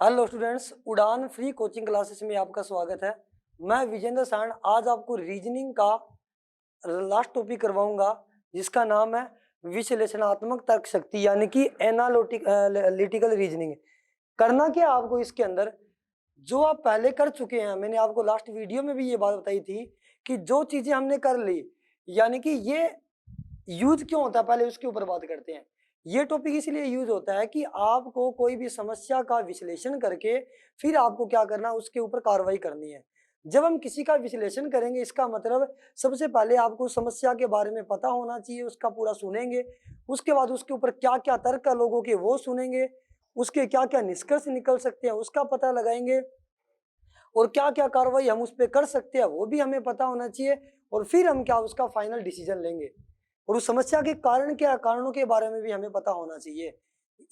Hello students, उड़ान free coaching classes में आपका स्वागत है। मैं विजेंद्र सांड आज आपको रीजनिंग का लास्ट टॉपिक करवाऊंगा जिसका नाम है विश्लेषणात्मक तर्क शक्ति यानी कि एनालिटिकल रीजनिंग। करना क्या है आपको इसके अंदर, जो आप पहले कर चुके हैं। मैंने आपको लास्ट वीडियो में भी ये बात बताई थी कि जो चीजें हमने कर ली यानी कि ये यूज क्यों होता है, पहले उसके ऊपर बात करते हैं। ये टॉपिक इसलिए यूज होता है कि आपको कोई भी समस्या का विश्लेषण करके फिर आपको क्या करना है, उसके ऊपर कार्रवाई करनी है। जब हम किसी का विश्लेषण करेंगे इसका मतलब सबसे पहले आपको समस्या के बारे में पता होना चाहिए, उसका पूरा सुनेंगे। उसके बाद उसके ऊपर क्या क्या तर्क है लोगों के वो सुनेंगे, उसके क्या क्या निष्कर्ष निकल सकते हैं उसका पता लगाएंगे, और क्या क्या कार्रवाई हम उस पर कर सकते हैं वो भी हमें पता होना चाहिए। और फिर हम क्या उसका फाइनल डिसीजन लेंगे। और उस समस्या के कारण क्या, कारणों के बारे में भी हमें पता होना चाहिए।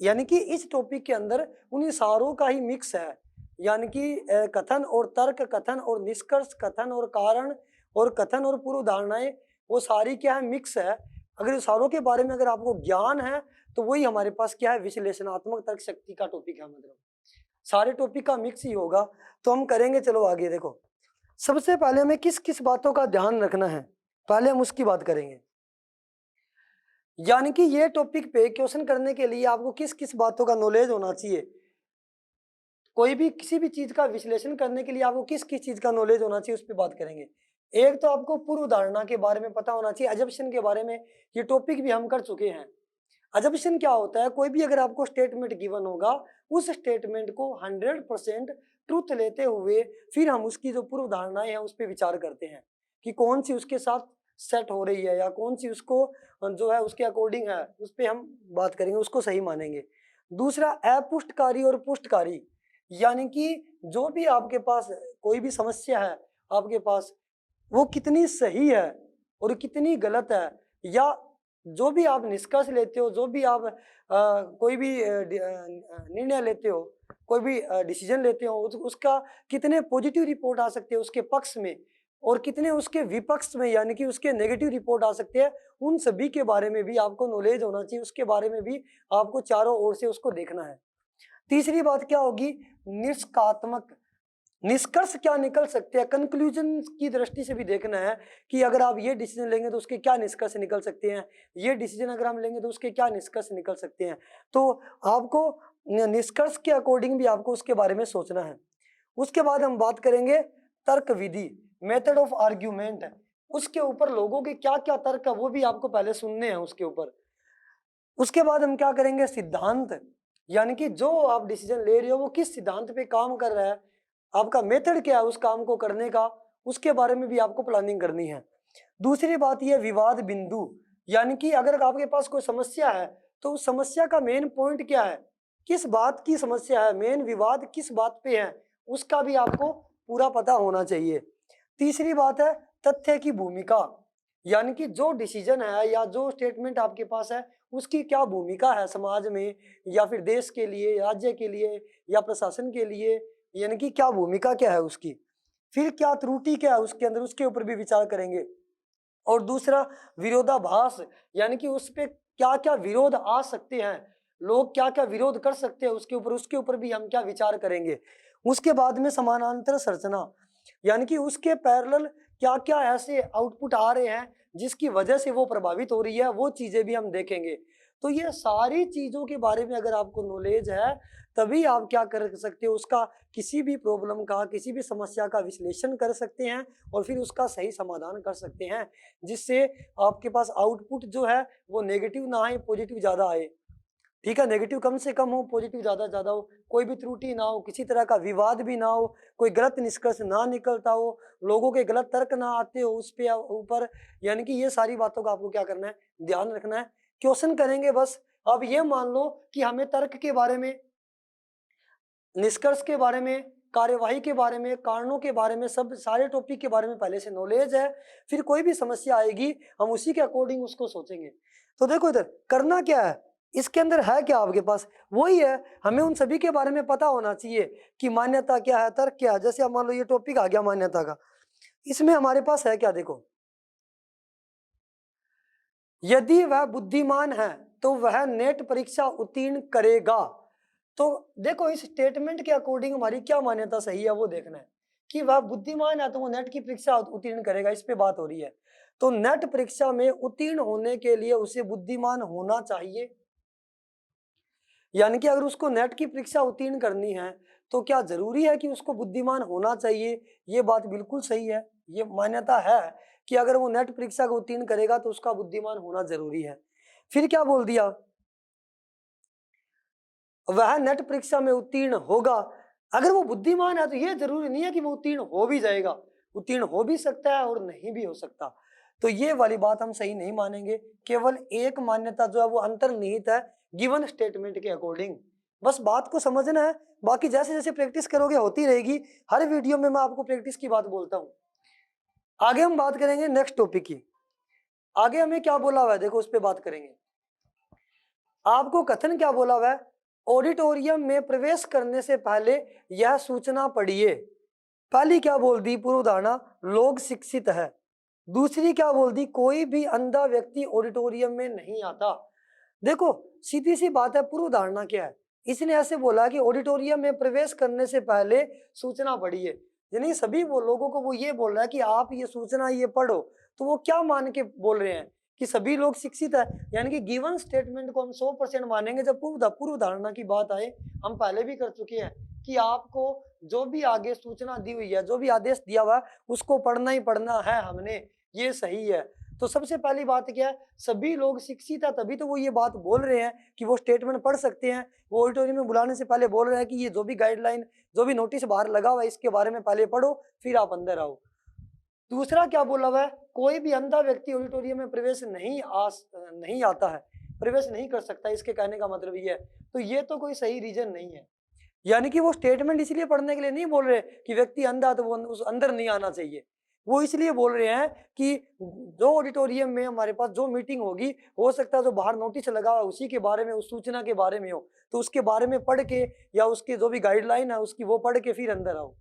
यानी कि इस टॉपिक के अंदर उन सारों का ही मिक्स है। यानी कि कथन और तर्क, कथन और निष्कर्ष, कथन और कारण, और कथन और पूर्व धारणाएं, वो सारी क्या है, मिक्स है। अगर इन सारों के बारे में अगर आपको ज्ञान है तो वही हमारे पास क्या है, विश्लेषणात्मक तर्क शक्ति का टॉपिक है। मतलब सारे टॉपिक का मिक्स ही होगा। तो हम करेंगे, चलो आगे देखो। सबसे पहले हमें किस किस बातों का ध्यान रखना है, पहले हम उसकी बात करेंगे। यानी कि ये टॉपिक पे क्वेश्चन करने के लिए आपको किस किस बातों का नॉलेज होना चाहिए। कोई भी किसी भी चीज का विश्लेषण करने के लिए आपको किस किस चीज का नॉलेज होना चाहिए उस पर बात करेंगे। एक तो आपको पूर्व धारणा के बारे में पता होना चाहिए, अजम्पशन के बारे में। ये टॉपिक भी हम कर चुके हैं। अजम्पशन क्या होता है, कोई भी अगर आपको स्टेटमेंट गिवन होगा उस स्टेटमेंट को 100% ट्रूथ लेते हुए फिर हम उसकी जो पूर्व धारणाएं हैं उस पर विचार करते हैं कि कौन सी उसके साथ सेट हो रही है या कौन सी उसको जो है उसके अकॉर्डिंग है, उस पर हम बात करेंगे, उसको सही मानेंगे। दूसरा अपुष्टकारी और पुष्टकारी, यानी कि जो भी आपके पास कोई भी समस्या है आपके पास, वो कितनी सही है और कितनी गलत है, या जो भी आप निष्कर्ष लेते हो, जो भी आप कोई भी निर्णय लेते हो, कोई भी डिसीजन लेते हो, उसका कितने पॉजिटिव रिपोर्ट आ सकते हैं उसके पक्ष में और कितने उसके विपक्ष में यानी कि उसके नेगेटिव रिपोर्ट आ सकते हैं। उन सभी के बारे में भी आपको नॉलेज होना चाहिए, उसके बारे में भी आपको चारों ओर से उसको देखना है। तीसरी बात क्या होगी, निष्कात्मक, निष्कर्ष क्या निकल सकते हैं, कंक्लूजन की दृष्टि से भी देखना है कि अगर आप ये डिसीजन लेंगे तो उसके क्या निष्कर्ष निकल सकते हैं, ये डिसीजन अगर हम लेंगे तो उसके क्या निष्कर्ष निकल सकते हैं। तो आपको निष्कर्ष के अकॉर्डिंग भी आपको उसके बारे में सोचना है। उसके बाद हम बात करेंगे तर्क विधि, मेथड ऑफ आर्ग्यूमेंट। उसके ऊपर लोगों के क्या क्या तर्क है वो भी आपको पहले सुनने हैं उसके ऊपर। उसके बाद हम क्या करेंगे, सिद्धांत, यानी कि जो आप डिसीजन ले रहे हो वो किस सिद्धांत पे काम कर रहा है, आपका मेथड क्या है उस काम को करने का, उसके बारे में भी आपको प्लानिंग करनी है। दूसरी बात यह विवाद बिंदु, यानी कि अगर आपके पास कोई समस्या है तो उस समस्या का मेन पॉइंट क्या है, किस बात की समस्या है, मेन विवाद किस बात पे है, उसका भी आपको पूरा पता होना चाहिए। तीसरी बात है तथ्य की भूमिका, यानी कि जो डिसीजन है या जो स्टेटमेंट आपके पास है उसकी क्या भूमिका है समाज में, या फिर देश के लिए, राज्य के लिए, या प्रशासन के लिए, यानी कि क्या भूमिका क्या है उसकी। फिर क्या त्रुटि क्या है उसके अंदर, उसके ऊपर भी विचार करेंगे। और दूसरा विरोधाभास, यानी कि उस पे क्या क्या विरोध आ सकते हैं, लोग क्या क्या विरोध कर सकते हैं उसके ऊपर भी हम क्या विचार करेंगे। उसके बाद में समानांतर संरचना, यानी कि उसके पैरेलल क्या क्या ऐसे आउटपुट आ रहे हैं जिसकी वजह से वो प्रभावित हो रही है, वो चीजें भी हम देखेंगे। तो ये सारी चीजों के बारे में अगर आपको नॉलेज है तभी आप क्या कर सकते हो, उसका किसी भी प्रॉब्लम का, किसी भी समस्या का विश्लेषण कर सकते हैं और फिर उसका सही समाधान कर सकते हैं, जिससे आपके पास आउटपुट जो है वो नेगेटिव ना आए, पॉजिटिव ज्यादा आए। ठीक है, नेगेटिव कम से कम हो, पॉजिटिव ज्यादा ज्यादा हो, कोई भी त्रुटि ना हो, किसी तरह का विवाद भी ना हो, कोई गलत निष्कर्ष ना निकलता हो, लोगों के गलत तर्क ना आते हो उस पे ऊपर। यानी कि ये सारी बातों का आपको क्या करना है, ध्यान रखना है। क्वेश्चन करेंगे बस। अब ये मान लो कि हमें तर्क के बारे में, निष्कर्ष के बारे में, कार्यवाही के बारे में, कारणों के बारे में, सब सारे टॉपिक के बारे में पहले से नॉलेज है। फिर कोई भी समस्या आएगी हम उसी के अकॉर्डिंग उसको सोचेंगे। तो देखो इधर करना क्या है, इसके अंदर है क्या आपके पास, वही है। हमें उन सभी के बारे में पता होना चाहिए कि मान्यता क्या है, तर्क क्या है। जैसे अब मान लो ये टॉपिक आ गया मान्यता का, इसमें हमारे पास है क्या, देखो यदि वह बुद्धिमान है तो वह नेट परीक्षा उत्तीर्ण करेगा। तो देखो इस स्टेटमेंट के अकॉर्डिंग हमारी क्या मान्यता सही है वो देखना है कि वह बुद्धिमान है तो वो नेट की परीक्षा उत्तीर्ण करेगा, इस पे बात हो रही है। तो नेट परीक्षा में उत्तीर्ण होने के लिए उसे बुद्धिमान होना चाहिए, यानी कि अगर उसको नेट की परीक्षा उत्तीर्ण करनी है तो क्या जरूरी है कि उसको बुद्धिमान होना चाहिए? ये बात बिल्कुल सही है, ये मान्यता है कि अगर वो नेट परीक्षा को उत्तीर्ण करेगा तो उसका बुद्धिमान होना जरूरी है। फिर क्या बोल दिया, वह नेट परीक्षा में उत्तीर्ण होगा। अगर वो बुद्धिमान है तो ये जरूरी नहीं है कि वो उत्तीर्ण हो भी जाएगा, उत्तीर्ण हो भी सकता है और नहीं भी हो सकता। तो ये वाली बात हम सही नहीं मानेंगे। केवल एक मान्यता जो है वो अंतर्निहित है गिवन स्टेटमेंट के अकॉर्डिंग। बस बात को समझना है, बाकी जैसे जैसे प्रैक्टिस करोगे होती रहेगी। हर वीडियो में मैं आपको प्रैक्टिस की बात बोलता हूँ। आगे हम बात करेंगे नेक्स्ट टॉपिक की। आगे हमें क्या बोला हुआ है देखो, उस पर बात करेंगे। आपको कथन क्या बोला हुआ है, ऑडिटोरियम में प्रवेश करने से पहले यह सूचना पढ़िए। पहली क्या बोल दी, पूर्व धारणा लोग शिक्षित है। दूसरी क्या बोल दी, कोई भी अंधा व्यक्ति ऑडिटोरियम में नहीं आता। देखो सीधी सी बात है, पूर्व धारणा क्या है, इसने ऐसे बोला कि ऑडिटोरियम में प्रवेश करने से पहले सूचना पढ़िए, यानी सभी वो लोगों को वो ये बोल रहा है कि आप ये सूचना ये पढ़ो। तो वो क्या मान के बोल रहे हैं कि सभी लोग शिक्षित है, यानी कि गिवन स्टेटमेंट को हम 100% मानेंगे। जब पूर्व धारणा की बात आए, हम पहले भी कर चुके हैं कि आपको जो भी आगे सूचना दी हुई है, जो भी आदेश दिया हुआ उसको पढ़ना ही पढ़ना है हमने, ये सही है। तो सबसे पहली बात क्या है, सभी लोग शिक्षित है, तभी तो वो ये बात बोल रहे हैं कि वो स्टेटमेंट पढ़ सकते हैं। वो ऑडिटोरियम में बुलाने से पहले बोल रहे हैं कि ये जो भी गाइडलाइन, जो भी नोटिस बाहर लगा हुआ है, इसके बारे में पहले पढ़ो फिर आप अंदर आओ। दूसरा क्या बोला हुआ है, कोई भी अंधा व्यक्ति ऑडिटोरियम में प्रवेश नहीं आता है, प्रवेश नहीं कर सकता, इसके कहने का मतलब ये है। तो ये तो कोई सही रीजन नहीं है, यानी कि वो स्टेटमेंट इसलिए पढ़ने के लिए नहीं बोल रहे कि व्यक्ति अंधा तो वो उस अंदर नहीं आना चाहिए। वो इसलिए बोल रहे हैं कि जो ऑडिटोरियम में हमारे पास जो मीटिंग होगी, हो सकता है जो बाहर नोटिस लगा हुआ उसी के बारे में, उस सूचना के बारे में हो, तो उसके बारे में पढ़ के या उसके जो भी गाइडलाइन है उसकी वो पढ़ के फिर अंदर आओ।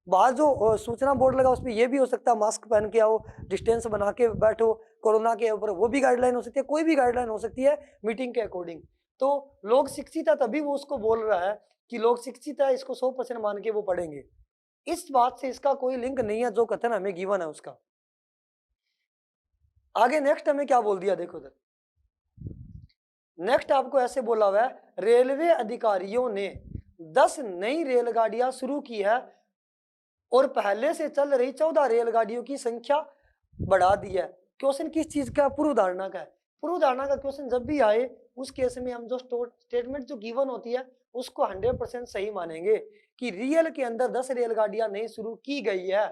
बाहर जो सूचना बोर्ड लगा उसमें ये भी हो सकता है मास्क पहन के आओ, डिस्टेंस बना के बैठो, कोरोना के ऊपर वो भी गाइडलाइन हो सकती है, कोई भी गाइडलाइन हो सकती है मीटिंग के अकॉर्डिंग। तो लोग शिक्षित है तभी वो उसको बोल रहा है कि लोग शिक्षित है, इसको 100% मान के वो पढ़ेंगे। इस बात से इसका कोई लिंक नहीं है जो कथन हमें गिवन है उसका। आगे नेक्स्ट हमें क्या बोल दिया देखो उधर, नेक्स्ट आपको ऐसे बोला हुआ है, रेलवे अधिकारियों ने 10 नई रेलगाड़ियां शुरू की है और पहले से चल रही 14 रेलगाड़ियों की संख्या बढ़ा दी है। क्वेश्चन किस चीज का, पूर्व धारणा का है। पूर्व धारणा का क्वेश्चन जब भी आए उस केस में हम जो स्टेटमेंट जो गिवन होती है उसको 100% सही मानेंगे कि रियल के अंदर 10 रेलगाड़ियां नहीं शुरू की गई है।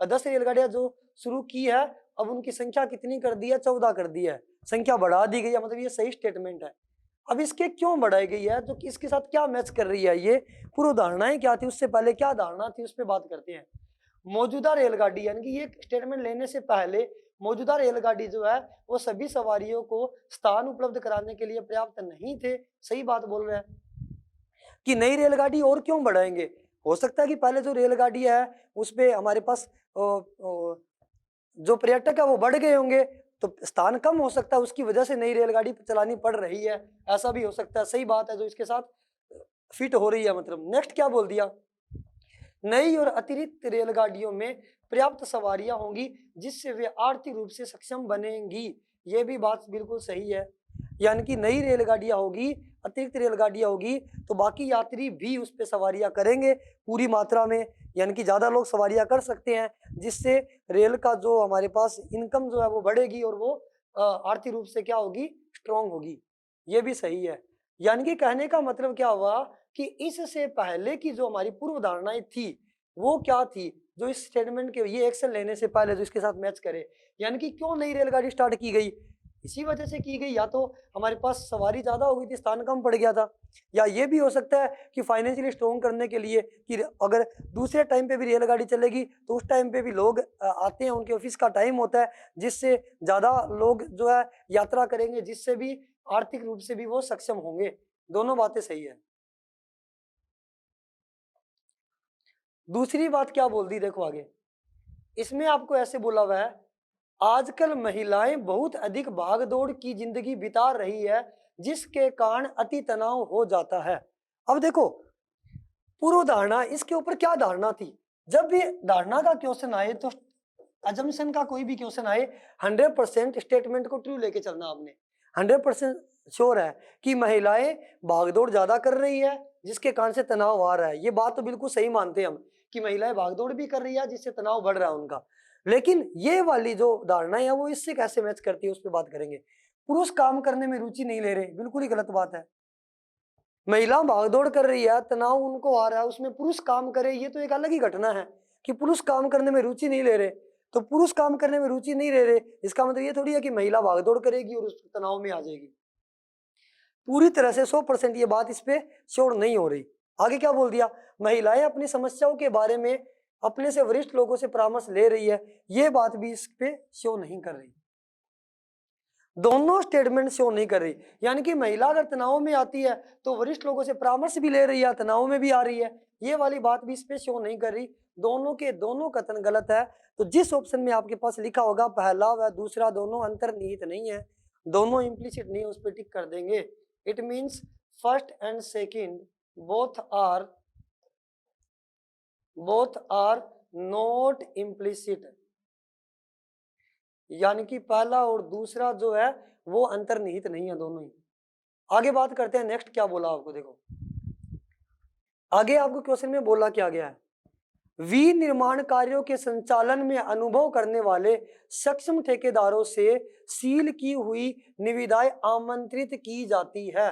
10 रेलगाड़ियां जो शुरू की है, अब उनकी संख्या कितनी कर दी है, 14 कर दी है, संख्या बढ़ा दी गई है, मतलब ये सही स्टेटमेंट है। अब इसके क्यों बढ़ाई गई है, तो इसके साथ क्या मैच कर रही है, ये पूर्व धारणाएं क्या थी, उससे पहले क्या धारणा थी, उस पर बात करते हैं। मौजूदा रेलगाड़ी, यानी कि ये स्टेटमेंट लेने से पहले मौजूदा रेलगाड़ी जो है वो सभी सवारियों को स्थान उपलब्ध कराने के लिए पर्याप्त नहीं थे, सही बात बोल रहे हैं। कि नई रेलगाड़ी और क्यों बढ़ाएंगे, हो सकता है कि पहले जो रेलगाड़ी है उस पे हमारे पास जो पर्यटक है वो बढ़ गए होंगे, तो स्थान कम हो सकता है, उसकी वजह से नई रेलगाड़ी चलानी पड़ रही है, ऐसा भी हो सकता है। सही बात है, जो इसके साथ फिट हो रही है। मतलब नेक्स्ट क्या बोल दिया, नई और अतिरिक्त रेलगाड़ियों में पर्याप्त सवारियां होंगी जिससे वे आर्थिक रूप से सक्षम बनेंगी। ये भी बात बिल्कुल सही है, यानी कि नई रेलगाड़ियां होगी, अतिरिक्त रेलगाड़ियां होगी तो बाकी यात्री भी उस पर सवारियां करेंगे पूरी मात्रा में, यानी कि ज़्यादा लोग सवारियां कर सकते हैं, जिससे रेल का जो हमारे पास इनकम जो है वो बढ़ेगी और वो आर्थिक रूप से क्या होगी, स्ट्रॉन्ग होगी। ये भी सही है, यानी कि कहने का मतलब क्या हुआ कि इससे पहले की जो हमारी पूर्व धारणाएं थी वो क्या थी, जो इस स्टेटमेंट के ये एक्शन लेने से पहले जो इसके साथ मैच करे, यानी कि क्यों नई रेलगाड़ी स्टार्ट की गई, इसी वजह से की गई। या तो हमारे पास सवारी ज्यादा हो गई थी, स्थान कम पड़ गया था, या ये भी हो सकता है कि फाइनेंशियली स्ट्रॉन्ग करने के लिए कि अगर दूसरे टाइम पे भी रेलगाड़ी चलेगी तो उस टाइम पे भी लोग आते हैं, उनके ऑफिस का टाइम होता है, जिससे ज्यादा लोग जो है यात्रा करेंगे, जिससे भी आर्थिक रूप से भी वो सक्षम होंगे। दोनों बातें सही है। दूसरी बात क्या बोल दी देखो आगे, इसमें आपको ऐसे बोला हुआ है, आजकल महिलाएं बहुत अधिक भागदौड़ की जिंदगी बिता रही है जिसके कारण अति तनाव हो जाता है। अब देखो पूर्व धारणा, इसके ऊपर क्या धारणा थी? जब भी धारणा का क्वेश्चन आए तो अजम्पशन का कोई भी क्वेश्चन आए 100% स्टेटमेंट को ट्रू लेके चलना। आपने 100% श्योर है कि महिलाएं भागदौड़ ज्यादा कर रही है जिसके कारण से तनाव आ रहा है। ये बात तो बिल्कुल सही मानते हैं हम कि महिलाएं भागदौड़ भी कर रही है जिससे तनाव बढ़ रहा है उनका। लेकिन ये वाली जो धारणा है वो इससे कैसे मैच करती है उस पर बात करेंगे। पुरुष काम करने में रुचि नहीं ले रहे, बिल्कुल ही गलत बात है। महिला भागदौड़ कर रही है, तनाव उनको आ रहा है, उसमें पुरुष काम करे, ये तो एक अलग ही घटना है कि पुरुष काम करने में रुचि नहीं ले रहे। तो पुरुष काम करने में रुचि नहीं ले रहे, इसका मतलब ये थोड़ी है कि महिला भागदौड़ करेगी और उस तनाव में आ जाएगी। पूरी तरह से 100% ये बात इस पे श्योर नहीं हो रही। आगे क्या बोल दिया, महिलाएं अपनी समस्याओं के बारे में अपने से वरिष्ठ लोगों से परामर्श ले रही है, ये बात भी इस पे श्योर नहीं कर रही। दोनों स्टेटमेंट शो नहीं कर रही, यानी कि महिला अगर तनाव में आती है तो वरिष्ठ लोगों से परामर्श भी ले रही है, तनाव में भी आ रही है, ये वाली बात भी इस पे शो नहीं कर रही। दोनों के दोनों कथन गलत है। तो जिस ऑप्शन में आपके पास लिखा होगा पहला व दूसरा दोनों अंतर्निहित नहीं है, दोनों इम्प्लिसिट नहीं है, उस पर टिक कर देंगे। It means first and second both are not implicit, यानी कि पहला और दूसरा जो है वो अंतर्निहित नहीं है, दोनों ही। आगे बात करते हैं, नेक्स्ट क्या बोला आपको, देखो आगे आपको क्वेश्चन में बोला क्या गया है, विनिर्माण कार्यों के संचालन में अनुभव करने वाले सक्षम ठेकेदारों से सील की हुई निविदाएं आमंत्रित की जाती है।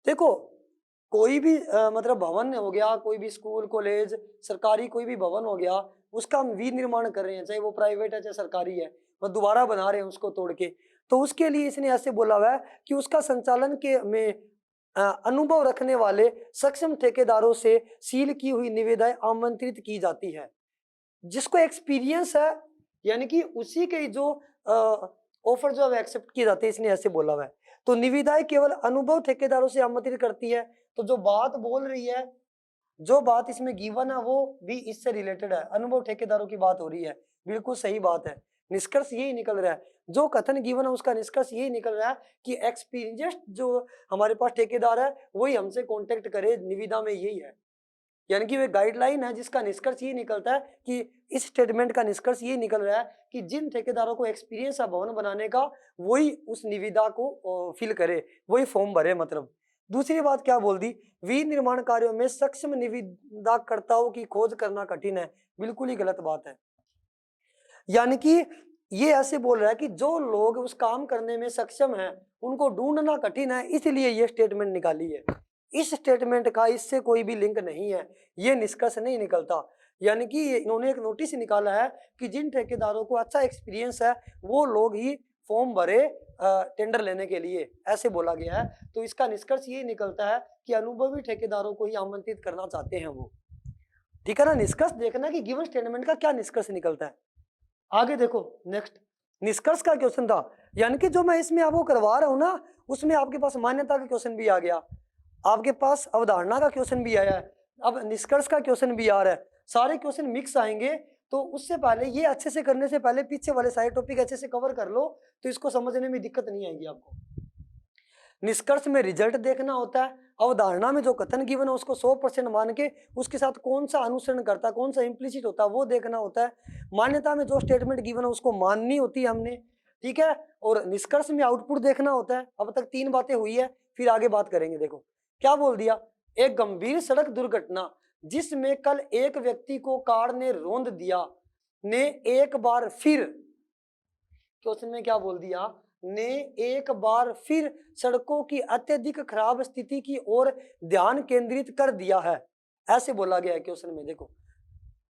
देखो कोई भी मतलब भवन हो गया, कोई भी स्कूल कॉलेज सरकारी कोई भी भवन हो गया, उसका हम विनिर्माण कर रहे हैं, चाहे वो प्राइवेट है चाहे सरकारी है, वो दोबारा बना रहे हैं उसको तोड़ के, तो उसके लिए इसने ऐसे बोला हुआ है कि उसका संचालन के में अनुभव रखने वाले सक्षम ठेकेदारों से सील की हुई निविदाएं आमंत्रित की जाती है। जिसको एक्सपीरियंस है, यानी कि उसी के जो ऑफर जो है एक्सेप्ट की जाती है, इसने ऐसे बोला हुआ है। तो निविदाएं केवल अनुभव ठेकेदारों से आमंत्रित करती है। तो जो बात बोल रही है, जो बात इसमें गिवन है वो भी इससे रिलेटेड है, अनुभव ठेकेदारों की बात हो रही है, बिल्कुल सही बात है। निष्कर्ष यही निकल रहा है, जो कथन गिवन है उसका निष्कर्ष यही निकल रहा है कि एक्सपीरियंस्ड जो हमारे पास ठेकेदार है वही हमसे कांटेक्ट करे, निविदा में यही है। यानी कि वे गाइडलाइन है जिसका निष्कर्ष ये निकलता है कि इस स्टेटमेंट का निष्कर्ष ये निकल रहा है कि जिन ठेकेदारों को एक्सपीरियंस है भवन बनाने का, वही उस निविदा को फिल करे, वही फॉर्म भरे। मतलब दूसरी बात क्या बोल दी, विनिर्माण कार्यों में सक्षम निविदाकर्ताओं की खोज करना कठिन है, बिल्कुल ही गलत बात है। यानी कि ये ऐसे बोल रहा है कि जो लोग उस काम करने में सक्षम हैं उनको ढूंढना कठिन है, इसलिए ये स्टेटमेंट निकाली है। इस स्टेटमेंट का इससे कोई भी लिंक नहीं है, ये निष्कर्ष नहीं निकलता। यानी कि इन्होंने एक नोटिस निकाला है कि जिन ठेकेदारों को अच्छा एक्सपीरियंस है वो लोग ही फॉर्म भरे टेंडर लेने के लिए, ऐसे बोला गया है। तो इसका निष्कर्ष ये निकलता है कि अनुभवी ठेकेदारों को ही आमंत्रित करना चाहते हैं वो। ठीक है ना, निष्कर्ष देखना कि गिवन स्टेटमेंट का क्या निष्कर्ष निकलता है। आगे देखो नेक्स्ट, निष्कर्ष का क्वेश्चन था, यानी कि जो मैं इसमें आपको करवा रहा हूं ना, उसमें आपके पास मान्यता का क्वेश्चन भी आ गया, आपके पास अवधारणा का क्वेश्चन भी आया है, अब निष्कर्ष का क्वेश्चन भी आ रहा है। सारे क्वेश्चन मिक्स आएंगे। तो उससे पहले ये अच्छे से करने से पहले पीछे वाले सारे टॉपिक अच्छे से कवर कर लो, तो इसको समझने में दिक्कत नहीं आएगी आपको। निष्कर्ष में रिजल्ट देखना होता है, अवधारणा में जो कथन गिवन है उसको 100% मान के उसके साथ कौन सा अनुसरण करता है, कौन सा इम्प्लिसिट होता है वो देखना होता है। मान्यता में जो स्टेटमेंट गिवन है उसको माननी होती है हमने, ठीक है। और निष्कर्ष में आउटपुट देखना होता है। अब तक 3 बातें हुई है, फिर आगे बात करेंगे। देखो क्या बोल दिया, एक गंभीर सड़क दुर्घटना जिसमें कल एक व्यक्ति को कार ने रौंद दिया ने एक बार फिर, क्वेश्चन में क्या बोल दिया, ने एक बार फिर सड़कों की अत्यधिक खराब स्थिति की ओर ध्यान केंद्रित कर दिया है, ऐसे बोला गया है क्वेश्चन में। देखो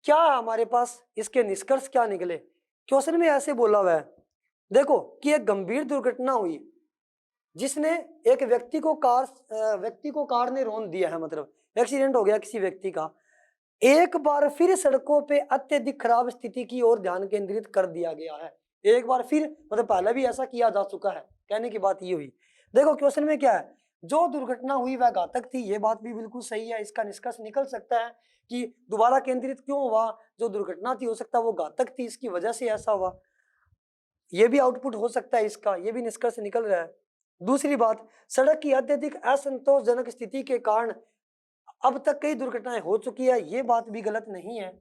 क्या हमारे पास इसके निष्कर्ष क्या निकले, क्वेश्चन में ऐसे बोला हुआ है, देखो कि एक गंभीर दुर्घटना हुई जिसने एक व्यक्ति को कार ने रौंद दिया है, मतलब एक्सीडेंट हो गया किसी व्यक्ति का, एक बार फिर सड़कों पे अत्यधिक खराब स्थिति की ओर ध्यान केंद्रित कर दिया गया है। एक बार फिर मतलब पहले भी ऐसा किया जा चुका है, कहने की बात ये हुई। देखो क्वेश्चन में क्या है, जो दुर्घटना हुई वह घातक थी, ये बात भी बिल्कुल सही है। इसका निष्कर्ष निकल सकता है कि दोबारा केंद्रित क्यों हुआ, जो दुर्घटना थी हो सकता है वो घातक थी, इसकी वजह से ऐसा हुआ, ये भी आउटपुट हो सकता है इसका, ये भी निष्कर्ष निकल रहा है। दूसरी बात, सड़क की अत्यधिक असंतोषजनक स्थिति के कारण अब तक कई दुर्घटनाएं हो चुकी है, ये बात भी गलत नहीं है।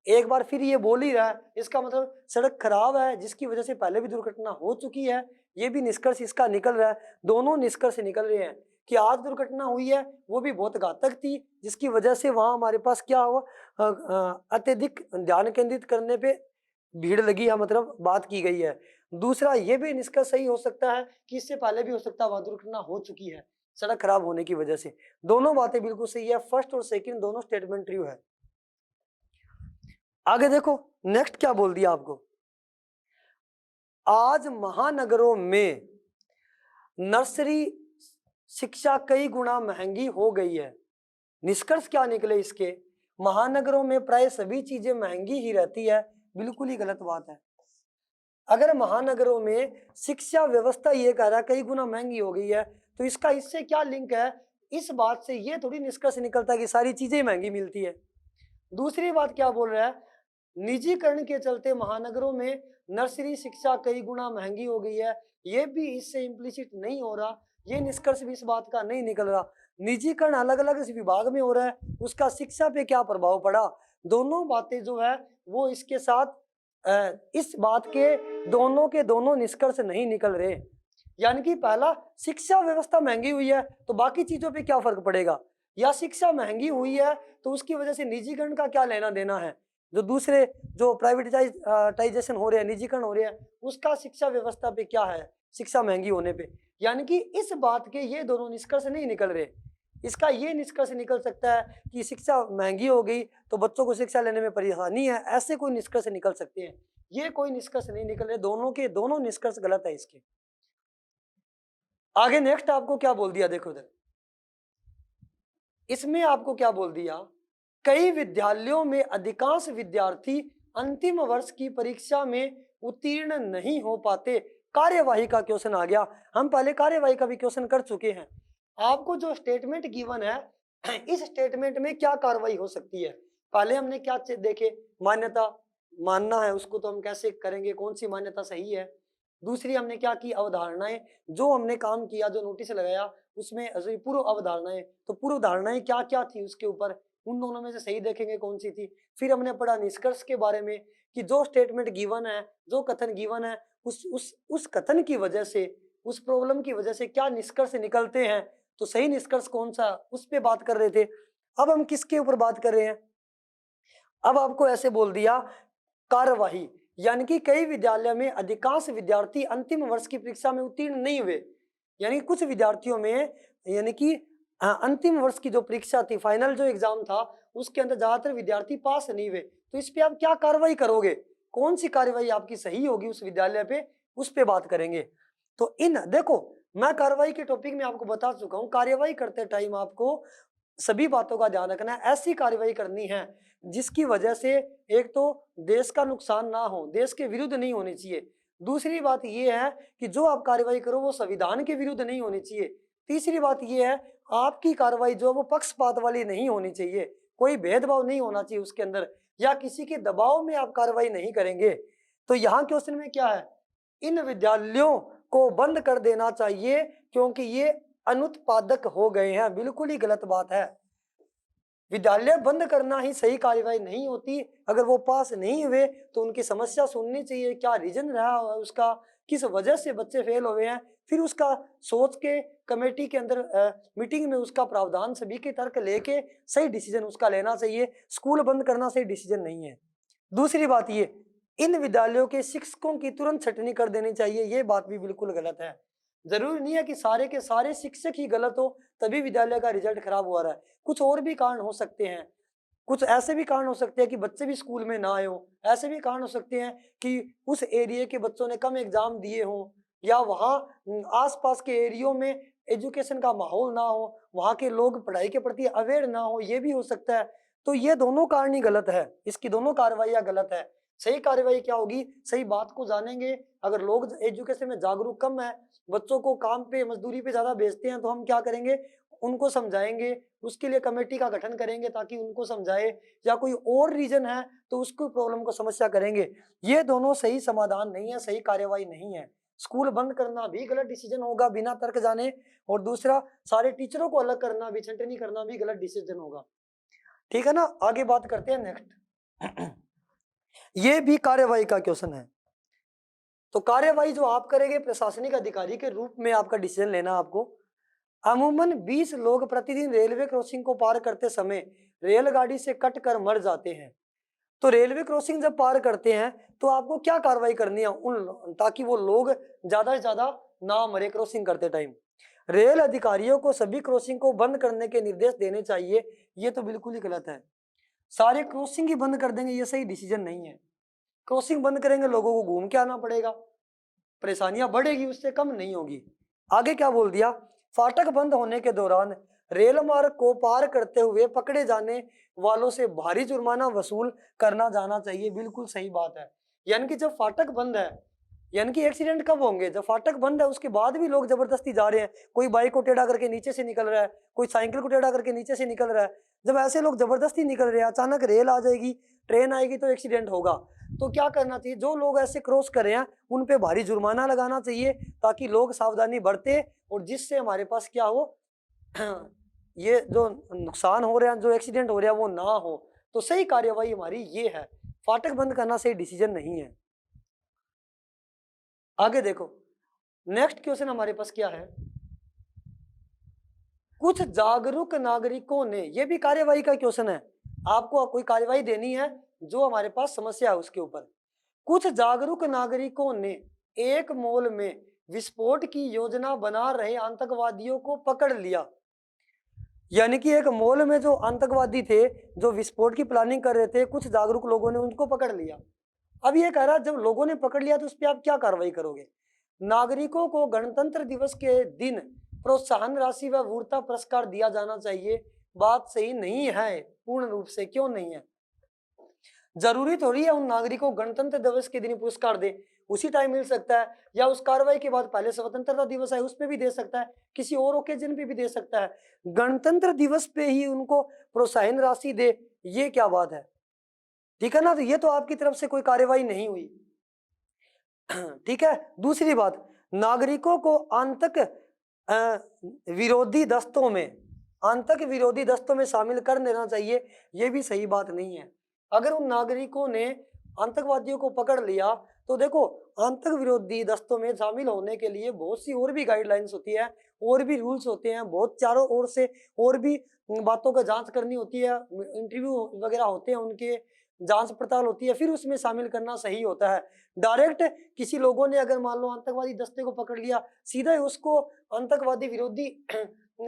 एक बार फिर ये बोल ही रहा है, इसका मतलब सड़क खराब है जिसकी वजह से पहले भी दुर्घटना हो चुकी है, ये भी निष्कर्ष इसका निकल रहा है। दोनों निष्कर्ष निकल रहे हैं कि आज दुर्घटना हुई है वो भी बहुत घातक थी, जिसकी वजह से वहां हमारे पास क्या हुआ, अत्यधिक ध्यान केंद्रित करने पे भीड़ लगी है, मतलब बात की गई है। दूसरा ये भी निष्कर्ष सही हो सकता है कि इससे पहले भी हो सकता है वहां दुर्घटना हो चुकी है सड़क खराब होने की वजह से। दोनों बातें बिल्कुल सही है, फर्स्ट और सेकंड दोनों स्टेटमेंट ट्रू है। आगे देखो नेक्स्ट क्या बोल दिया आपको, आज महानगरों में नर्सरी शिक्षा कई गुना महंगी हो गई है। निष्कर्ष क्या निकले इसके, महानगरों में प्राय सभी चीजें महंगी ही रहती है, बिल्कुल ही गलत बात है। अगर महानगरों में शिक्षा व्यवस्था ये कह रहा है कई गुना महंगी हो गई है, तो इसका इससे क्या लिंक है, इस बात से ये थोड़ी निष्कर्ष निकलता है कि सारी चीजें महंगी मिलती है। दूसरी बात क्या बोल रहा है, निजीकरण के चलते महानगरों में नर्सरी शिक्षा कई गुना महंगी हो गई है, ये भी इससे इम्प्लिसिट नहीं हो रहा, ये निष्कर्ष भी इस बात का नहीं निकल रहा। निजीकरण अलग अलग इस विभाग में हो रहा है, उसका शिक्षा पे क्या प्रभाव पड़ा, दोनों बातें जो है वो इसके साथ इस बात के दोनों निष्कर्ष नहीं निकल रहे। यानी कि पहला, शिक्षा व्यवस्था महंगी हुई है तो बाकी चीजों पे क्या फर्क पड़ेगा, या शिक्षा महंगी हुई है तो उसकी वजह से निजीकरण का क्या लेना देना है, जो दूसरे जो प्राइवेटाइजेशन हो रहे हैं, निजीकरण हो रहे हैं, उसका शिक्षा व्यवस्था पे क्या है शिक्षा महंगी होने पे। यानी कि इस बात के ये दोनों निष्कर्ष नहीं निकल रहे। इसका ये निष्कर्ष निकल सकता है कि शिक्षा महंगी हो गई तो बच्चों को शिक्षा लेने में परेशानी है, ऐसे कोई निष्कर्ष निकल सकते हैं, ये कोई निष्कर्ष नहीं निकल रहे, दोनों के दोनों निष्कर्ष गलत है इसके। आगे नेक्स्ट आपको क्या बोल दिया, देखो इधर, इसमें आपको क्या बोल दिया, कई विद्यालयों में अधिकांश विद्यार्थी अंतिम वर्ष की परीक्षा में उत्तीर्ण नहीं हो पाते। कार्यवाही का क्वेश्चन आ गया, हम पहले कार्यवाही का भी क्वेश्चन कर चुके हैं। आपको जो स्टेटमेंट गिवन है, इस स्टेटमेंट में क्या कार्रवाई हो सकती है, पहले हमने क्या देखे, मान्यता मानना है उसको तो हम कैसे करेंगे, कौन सी मान्यता सही है। दूसरी हमने क्या की, अवधारणाएं, जो हमने काम किया, जो नोटिस लगाया उसमें पूर्व अवधारणाएं, तो पूर्व धारणाएं क्या क्या थी उसके ऊपर, उन दोनों में से सही देखेंगे कौन सी थी। फिर हमने पढ़ा निष्कर्ष के बारे में कि जो स्टेटमेंट गिवन है, जो कथन गिवन है, उस कथन की वजह से, उस प्रॉब्लम की वजह से क्या निष्कर्ष निकलते हैं, तो सही निष्कर्ष कौन सा, उस पे बात कर रहे थे। अब हम किसके ऊपर बात कर रहे हैं, अब आपको ऐसे बोल दिया कार्यवाही, यानी कि कई विद्यालय में अधिकांश विद्यार्थी अंतिम वर्ष की परीक्षा में उत्तीर्ण नहीं हुए, यानी कुछ विद्यार्थियों में, यानी कि अंतिम वर्ष की जो परीक्षा थी, फाइनल जो एग्जाम था, उसके अंदर ज्यादातर विद्यार्थी पास नहीं हुए, तो इस पे आप क्या कार्रवाई करोगे, कौन सी कार्रवाई आपकी सही होगी उस विद्यालय पे, उस पे बात करेंगे। तो इन देखो, मैं कार्रवाई के टॉपिक में आपको बता चुका हूं, कार्रवाई करते टाइम आपको सभी बातों का ध्यान रखना है, ऐसी कार्रवाई करनी है जिसकी वजह से एक तो देश का नुकसान ना हो, देश के विरुद्ध नहीं होनी चाहिए। दूसरी बात यह है कि जो आप कार्रवाई करो वो संविधान के विरुद्ध नहीं होनी चाहिए। तीसरी बात यह है आपकी कार्रवाई जो वो पक्षपात वाली नहीं होनी चाहिए, कोई भेदभाव नहीं होना चाहिए उसके अंदर, या किसी के दबाव में आप कार्रवाई नहीं करेंगे। तो यहाँ क्वेश्चन में क्या है, इन विद्यालयों को बंद कर देना चाहिए क्योंकि ये अनुत्पादक हो गए हैं, बिल्कुल ही गलत बात है। विद्यालय बंद करना ही सही कार्यवाही नहीं होती, अगर वो पास नहीं हुए तो उनकी समस्या सुननी चाहिए, क्या रीजन रहा उसका, किस वजह से बच्चे फेल हुए हैं, फिर उसका सोच के कमेटी के अंदर मीटिंग में उसका प्रावधान सभी के तर्क लेके सही डिसीजन उसका लेना चाहिए। स्कूल बंद करना सही डिसीजन नहीं है। दूसरी बात ये, इन विद्यालयों के शिक्षकों की तुरंत छटनी कर देनी चाहिए, ये बात भी बिल्कुल गलत है। जरूरी नहीं है कि सारे के सारे शिक्षक ही गलत हो तभी विद्यालय का रिजल्ट खराब हुआ रहा है, कुछ और भी कारण हो सकते हैं, कुछ ऐसे भी कारण हो सकते हैं कि बच्चे भी स्कूल में ना आए हो, ऐसे भी कारण हो सकते हैं कि उस एरिया के बच्चों ने कम एग्जाम दिए हों, या वहाँ आसपास के एरियो में एजुकेशन का माहौल ना हो, वहाँ के लोग पढ़ाई के प्रति अवेयर ना हो, ये भी हो सकता है। तो ये दोनों कारण ही गलत है, इसकी दोनों कार्रवाइयाँ गलत है। सही कार्रवाई क्या होगी, सही बात को जानेंगे, अगर लोग एजुकेशन में जागरूक कम है, बच्चों को काम पे मजदूरी पे ज्यादा भेजते हैं, तो हम क्या करेंगे, उनको समझाएंगे, उसके लिए कमेटी का गठन करेंगे ताकि उनको समझाए, या कोई और रीजन है तो उसको प्रॉब्लम को समस्या करेंगे। ये दोनों सही समाधान नहीं है, सही कार्यवाही नहीं है। स्कूल बंद करना भी गलत डिसीजन होगा बिना तर्क जाने, और दूसरा सारे टीचरों को अलग करना भी, छंटनी करना भी गलत डिसीजन होगा। ठीक है ना, आगे बात करते हैं नेक्स्ट। ये भी कार्यवाही का क्वेश्चन है। तो कार्यवाही जो आप करेंगे प्रशासनिक अधिकारी के रूप में आपका डिसीजन लेना आपको। अमूमन 20 लोग प्रतिदिन रेलवे क्रॉसिंग को पार करते समय रेलगाड़ी से कट कर मर जाते हैं। तो रेलवे क्रॉसिंग जब पार करते हैं तो आपको क्या कार्रवाई करनी है उन, ताकि वो लोग ज्यादा से ज्यादा ना मरे क्रॉसिंग करते टाइम। रेल अधिकारियों को सभी क्रॉसिंग को बंद करने के निर्देश देने चाहिए। ये तो बिल्कुल ही गलत है। सारे क्रॉसिंग ही बंद कर देंगे, ये सही डिसीजन नहीं है। क्रॉसिंग बंद करेंगे, लोगों को घूम के आना पड़ेगा, परेशानियां बढ़ेगी, उससे कम नहीं होगी। आगे क्या बोल दिया, फाटक बंद होने के दौरान रेल मार्ग को पार करते हुए पकड़े जाने वालों से भारी जुर्माना वसूल करना जाना चाहिए। बिल्कुल सही बात है। यानी कि जब फाटक बंद है, यानी कि एक्सीडेंट कब होंगे, जब फाटक बंद है उसके बाद भी लोग जबरदस्ती जा रहे हैं। कोई बाइक को टेढ़ा करके नीचे से निकल रहा है, कोई साइकिल को टेढ़ा करके नीचे से निकल रहा है। जब ऐसे लोग जबरदस्ती निकल रहे हैं, अचानक रेल आ जाएगी, ट्रेन आएगी तो एक्सीडेंट होगा। तो क्या करना चाहिए, जो लोग ऐसे क्रॉस कर रहे हैं उन पे भारी जुर्माना लगाना चाहिए, ताकि लोग सावधानी बरते और जिससे हमारे पास क्या हो, ये जो नुकसान हो रहे हैं, जो एक्सीडेंट हो रहा है वो ना हो। तो सही कार्यवाही हमारी ये है, फाटक बंद करना सही डिसीजन नहीं है। आगे देखो नेक्स्ट क्वेश्चन हमारे पास क्या है, कुछ जागरूक नागरिकों ने, ये भी कार्यवाही का क्वेश्चन है, आपको कोई कार्यवाही देनी है जो हमारे पास समस्या है उसके ऊपर। कुछ जागरूक नागरिकों ने एक मॉल में विस्फोट की योजना बना रहे आतंकवादियों को पकड़ लिया। यानी कि एक मॉल में जो आतंकवादी थे, जो विस्फोट की प्लानिंग कर रहे थे, कुछ जागरूक लोगों ने उनको पकड़ लिया। अब ये कह रहा है जब लोगों ने पकड़ लिया तो उस पर आप क्या कार्रवाई करोगे। नागरिकों को गणतंत्र दिवस के दिन प्रोत्साहन राशि व वीरता पुरस्कार दिया जाना चाहिए। बात सही नहीं है पूर्ण रूप से। क्यों नहीं है, जरूरी थोड़ी है उन नागरिकों को गणतंत्र दिवस के दिन पुरस्कार दे, उसी टाइम मिल सकता है, या उस कार्रवाई के बाद पहले स्वतंत्रता दिवस है उस पे भी दे सकता है, किसी और ओकेजन पे भी दे सकता है। गणतंत्र दिवस पे ही उनको प्रोत्साहन राशि दे, ये क्या बात है। ठीक है ना, तो ये तो आपकी तरफ से कोई कार्यवाही नहीं हुई। ठीक है, दूसरी बात, नागरिकों को विरोधी दस्तों में, आतंक विरोधी दस्तों में शामिल कर देना चाहिए। ये भी सही बात नहीं है। अगर उन नागरिकों ने आतंकवादियों को पकड़ लिया तो देखो, आतंक विरोधी दस्तों में शामिल होने के लिए बहुत सी और भी गाइडलाइंस होती है, और भी रूल्स होते हैं, बहुत चारों ओर से और भी बातों का जांच करनी होती है, इंटरव्यू वगैरह होते हैं, उनके जांच पड़ताल होती है, फिर उसमें शामिल करना सही होता है। डायरेक्ट किसी लोगों ने अगर मान लो आतंकवादी दस्ते को पकड़ लिया, सीधा ही उसको आतंकवादी विरोधी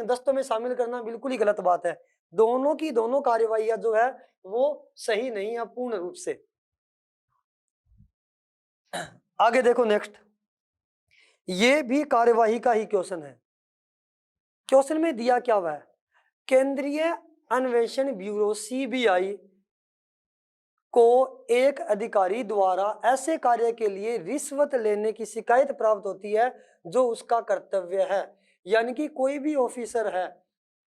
दस्तों में शामिल करना बिल्कुल ही गलत बात है। दोनों की दोनों कार्यवाहियां जो है वो सही नहीं है पूर्ण रूप से। आगे देखो नेक्स्ट, ये भी कार्यवाही का ही क्वेश्चन है। क्वेश्चन में दिया क्या हुआ है, केंद्रीय अन्वेषण ब्यूरो सीबीआई को एक अधिकारी द्वारा ऐसे कार्य के लिए रिश्वत लेने की शिकायत प्राप्त होती है जो उसका कर्तव्य है। यानी कि कोई भी ऑफिसर है,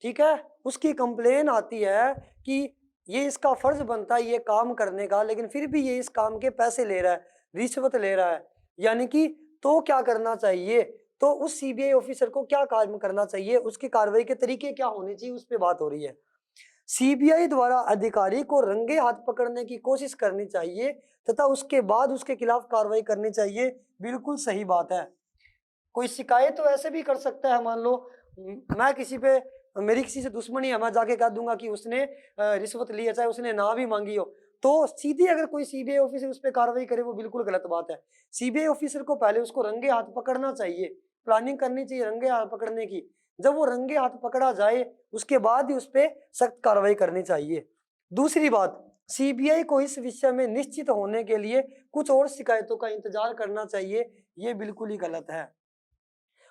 ठीक है, उसकी कंप्लेन आती है कि ये इसका फर्ज बनता है ये काम करने का, लेकिन फिर भी ये इस काम के पैसे ले रहा है, रिश्वत ले रहा है। यानी कि तो क्या करना चाहिए, तो उस सीबीआई ऑफिसर को क्या काम करना चाहिए, उसकी कार्रवाई के तरीके क्या होने चाहिए, उस पर बात हो रही है। सीबीआई द्वारा अधिकारी को रंगे हाथ पकड़ने की कोशिश करनी चाहिए तथा उसके बाद उसके खिलाफ कार्रवाई करनी चाहिए। बिल्कुल सही बात है। कोई शिकायत तो ऐसे भी कर सकता है, मान लो मैं किसी पे, मेरी किसी से दुश्मनी है, मैं जाके कह दूंगा कि उसने रिश्वत ली है, चाहे उसने ना भी मांगी हो, तो सीधी अगर कोई सीबीआई ऑफिसर उस पर कार्रवाई करे वो बिल्कुल गलत बात है। सीबीआई ऑफिसर को पहले उसको रंगे हाथ पकड़ना चाहिए, प्लानिंग करनी चाहिए रंगे हाथ पकड़ने की। जब वो रंगे हाथ पकड़ा जाए उसके बाद ही उस पर सख्त कार्रवाई करनी चाहिए। दूसरी बात, सीबीआई को इस विषय में निश्चित होने के लिए कुछ और शिकायतों का इंतजार करना चाहिए। ये बिल्कुल ही गलत है।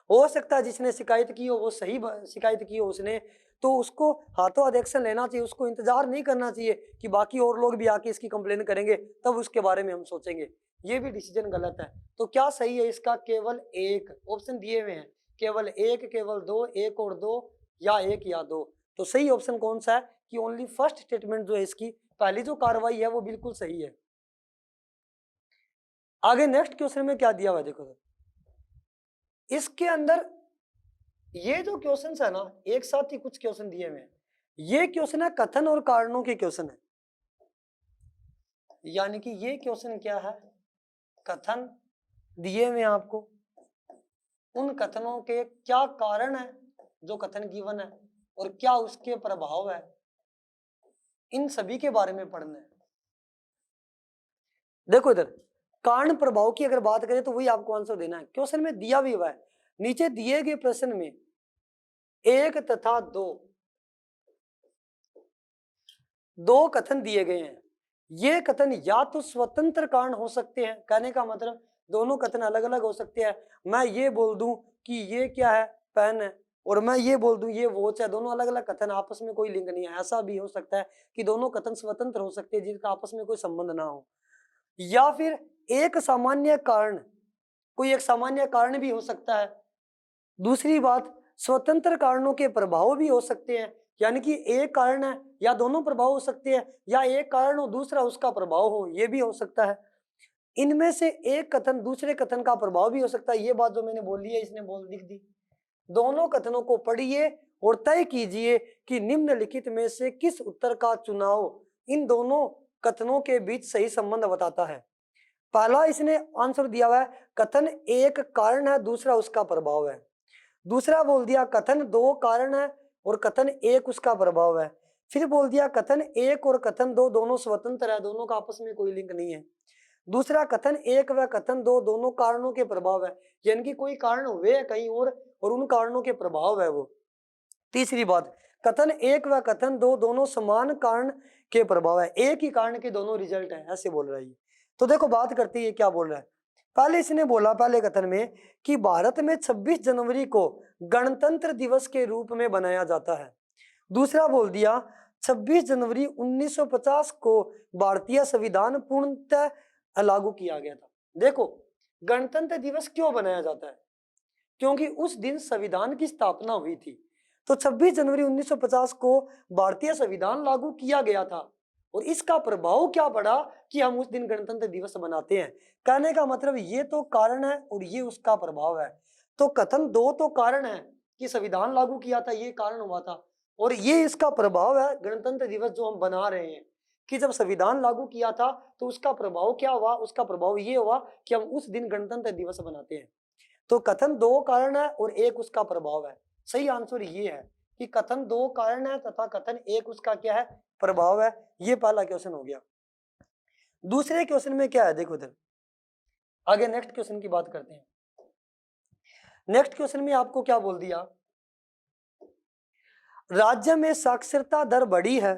हो सकता है जिसने शिकायत की हो वो सही शिकायत की हो उसने, तो उसको हाथों हाथ एक्शन लेना चाहिए, उसको इंतजार नहीं करना चाहिए कि बाकी और लोग भी आके इसकी कंप्लेन करेंगे तब उसके बारे में हम सोचेंगे। ये भी डिसीजन गलत है। तो क्या सही है इसका, केवल एक ऑप्शन दिए हुए हैं, केवल एक, केवल दो, एक और दो, या एक या दो। तो सही ऑप्शन कौन सा है कि ओनली फर्स्ट स्टेटमेंट जो है इसकी पहली जो कार्रवाई है वो बिल्कुल सही है। आगे नेक्स्ट क्वेश्चन में क्या दिया हुआ है देखो, इसके अंदर ये जो क्वेश्चन है ना, एक साथ ही कुछ क्वेश्चन दिए हुए हैं। ये क्वेश्चन है कथन और कारणों के क्वेश्चन है, यानी कि ये क्वेश्चन क्या है, कथन दिए हुए हैं आपको, उन कथनों के क्या कारण है जो कथन गिवन है और क्या उसके प्रभाव है, इन सभी के बारे में पढ़ना है। देखो इधर कारण प्रभाव की अगर बात करें तो वही आपको आंसर देना है, क्वेश्चन में दिया भी हुआ है। नीचे दिए गए प्रश्न में एक तथा दो कथन दिए गए हैं। ये कथन या तो स्वतंत्र कारण हो सकते हैं, कहने का मतलब दोनों कथन अलग अलग हो सकते हैं। मैं ये बोल दूं कि ये क्या है, पेन है, और मैं ये बोल दूं ये वॉच है, दोनों अलग अलग कथन, आपस में कोई लिंक नहीं है। ऐसा भी हो सकता है कि दोनों कथन स्वतंत्र हो सकते हैं जिनका आपस में कोई संबंध ना हो। या फिर एक सामान्य कारण, कोई एक सामान्य कारण भी हो सकता है। दूसरी बात, स्वतंत्र कारणों के प्रभाव भी हो सकते हैं, यानी कि एक कारण है या दोनों प्रभाव हो सकते हैं, या एक कारण हो दूसरा उसका प्रभाव हो, ये भी हो सकता है। इनमें से एक कथन दूसरे कथन का प्रभाव भी हो सकता है। ये बात जो मैंने बोली है इसने बोल लिख दी। दोनों कथनों को पढ़िए और तय कीजिए कि निम्नलिखित में से किस उत्तर का चुनाव इन दोनों कथनों के बीच सही संबंध बताता है। पहला इसने आंसर दिया हुआ है, कथन एक कारण है दूसरा उसका प्रभाव है। दूसरा बोल दिया कथन दो कारण है और कथन एक उसका प्रभाव है। फिर बोल दिया कथन एक और कथन दो दोनों स्वतंत्र है, दोनों का आपस में कोई लिंक नहीं है। दूसरा कथन एक व कथन दो दोनों कारणों के प्रभाव है, यानी कि कोई कारण हुए है कहीं और उन कारणों के प्रभाव है वो। तीसरी बात, कथन एक व कथन दो दोनों समान कारण के प्रभाव है, एक ही कारण के दोनों रिजल्ट है, ऐसे बोल रहा है। तो देखो बात करते है क्या बोल रहा है। पहले इसने बोला पहले कथन में कि भारत में 26 जनवरी को गणतंत्र दिवस के रूप में बनाया जाता है। दूसरा बोल दिया 26 जनवरी 1950 को भारतीय संविधान पूर्णतः लागू किया गया था। देखो गणतंत्र दिवस क्यों बनाया जाता है, क्योंकि उस दिन संविधान की स्थापना हुई थी। तो 26 जनवरी 1950 को भारतीय संविधान लागू किया गया था और इसका प्रभाव क्या पड़ा कि हम उस दिन गणतंत्र दिवस मनाते हैं। कहने का मतलब ये तो कारण है और ये उसका प्रभाव है। तो कथन दो तो कारण है कि संविधान लागू किया था, ये कारण हुआ था, और ये इसका प्रभाव है गणतंत्र दिवस जो हम बना रहे हैं कि जब संविधान लागू किया था तो उसका प्रभाव क्या हुआ, उसका प्रभाव ये हुआ कि हम उस दिन गणतंत्र दिवस मनाते हैं। तो कथन दो कारण है और एक उसका प्रभाव है। सही आंसर ये है कि कथन दो कारण है तथा कथन एक उसका क्या है, प्रभाव है। ये पहला क्वेश्चन हो गया। दूसरे क्वेश्चन में क्या है देखो इधर, आगे नेक्स्ट क्वेश्चन की बात करते हैं। नेक्स्ट क्वेश्चन में आपको क्या बोल दिया, राज्य में साक्षरता दर बढ़ी है,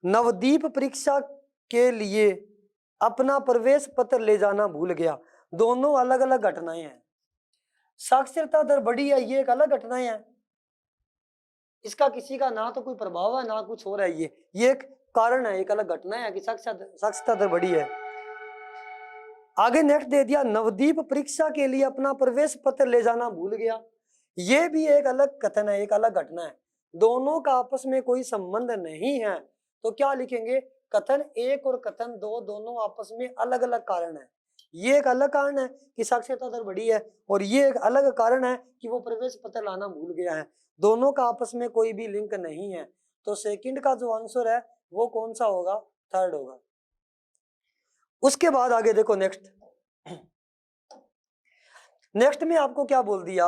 नवदीप परीक्षा के लिए अपना प्रवेश पत्र ले जाना भूल गया। दोनों अलग अलग घटनाएं हैं। साक्षरता दर बढ़ी है ये एक अलग घटनाएं है, इसका किसी का ना तो कोई प्रभाव है ना कुछ हो रहा है, ये एक कारण है, एक अलग घटना है कि साक्षरता दर बढ़ी है। आगे नेक्स्ट दे दिया नवदीप परीक्षा के लिए अपना प्रवेश पत्र ले जाना भूल गया। ये भी एक अलग कथन है, एक अलग घटना है, दोनों का आपस में कोई संबंध नहीं है। तो क्या लिखेंगे, कथन एक और कथन दो दोनों आपस में अलग अलग कारण है। ये एक अलग कारण है कि साक्षरता दर बढ़ी है और ये एक अलग कारण है कि वो प्रवेश पत्र लाना भूल गया है। दोनों का आपस में कोई भी लिंक नहीं है। तो सेकंड का जो आंसर है वो कौन सा होगा, थर्ड होगा। उसके बाद आगे देखो नेक्स्ट में आपको क्या बोल दिया,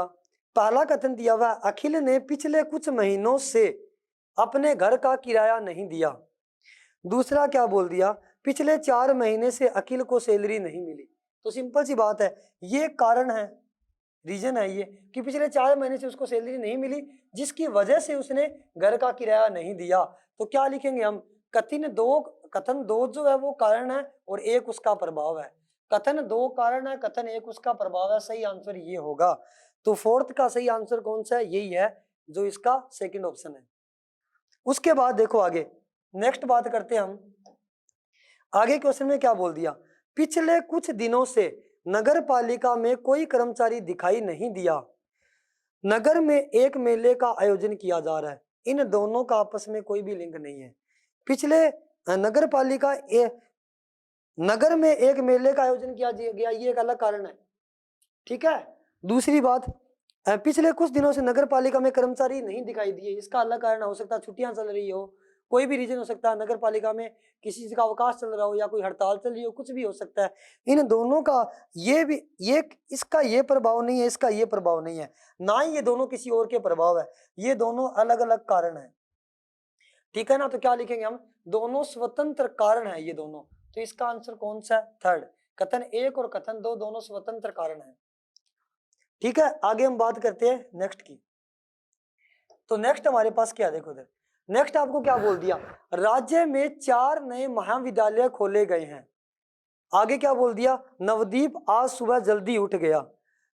पहला कथन दिया हुआ अखिल ने पिछले कुछ महीनों से अपने घर का किराया नहीं दिया। दूसरा क्या बोल दिया, पिछले 4 महीने से अखिल को सैलरी नहीं मिली। तो सिंपल सी बात है, ये कारण है, रीजन है ये कि पिछले 4 महीने से उसको सैलरी नहीं मिली जिसकी वजह से उसने घर का किराया नहीं दिया। तो क्या लिखेंगे हम, कथन दो जो है वो कारण है और एक उसका प्रभाव है। कथन दो कारण है, कथन एक उसका प्रभाव है। सही आंसर ये होगा। तो फोर्थ का सही आंसर कौन सा है, यही है जो इसका सेकंड ऑप्शन है। उसके बाद देखो आगे नेक्स्ट बात करते हैं हम। आगे क्वेश्चन में क्या बोल दिया, पिछले कुछ दिनों से नगर पालिका में कोई कर्मचारी दिखाई नहीं दिया। नगर में एक मेले का आयोजन किया जा रहा है। इन दोनों का आपस में कोई भी लिंक नहीं है। पिछले नगर पालिका नगर में एक मेले का आयोजन किया गया, ये एक अलग कारण है, ठीक है। दूसरी बात, पिछले कुछ दिनों से नगर पालिका में कर्मचारी नहीं दिखाई दिए, इसका अलग कारण हो सकता है छुट्टियां चल रही हो, कोई भी रीजन हो सकता है, नगर पालिका में किसी चीज का अवकाश चल रहा हो या कोई हड़ताल चल रही हो, कुछ भी हो सकता है। इन दोनों का ये भी, ये इसका ये प्रभाव नहीं है, इसका ये प्रभाव नहीं है, ना ही ये दोनों किसी और के प्रभाव है, ये दोनों अलग अलग कारण है। ठीक है ना, तो क्या लिखेंगे हम, दोनों स्वतंत्र कारण है ये दोनों। तो इसका आंसर कौन सा है, थर्ड। कथन 1 और कथन 2 दोनों स्वतंत्र कारण है। ठीक है, आगे हम बात करते हैं नेक्स्ट की। तो नेक्स्ट हमारे पास क्या है, देखो इधर नेक्स्ट आपको क्या बोल दिया, राज्य में 4 नए महाविद्यालय खोले गए हैं। आगे क्या बोल दिया, नवदीप आज सुबह जल्दी उठ गया।